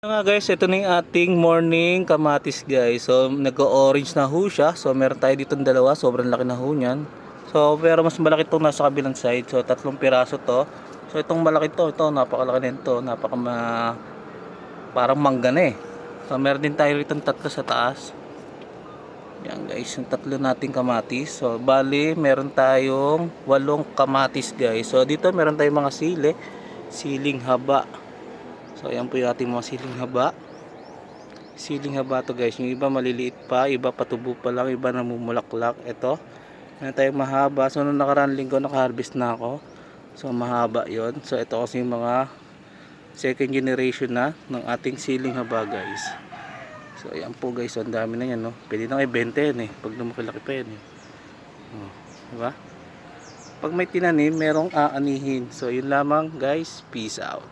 Nga guys, ito na yung ating morning kamatis guys. So nag-orange na ho siya. So meron tayo dito dalawa, sobrang laki na ho niyan. So pero mas malaki itong nasa kabilang side. So 3 piraso to. So itong malaki to, ito napakalaki nito, parang mangga na eh. So meron din tayo rito 3 sa taas. Yan guys, yung 3 nating kamatis. So bali meron tayong 8 kamatis guys. So dito meron tayong mga siling haba. So ayan po yung ating mga siling haba to guys. Yung iba maliliit pa, iba patubo pa lang, iba namumulaklak. Ito meron tayong mahaba. So nung nakaraan linggo naka-harvest na ako. So mahaba yon. So ito kasi yung mga second generation na ng ating siling haba guys. So ayan po guys, ang dami na yan, no? Pwede na ibenta yan eh, pag lumaki-laki pa yan eh. Diba? Pag may tinanim merong aanihin. So yun lamang guys, peace out.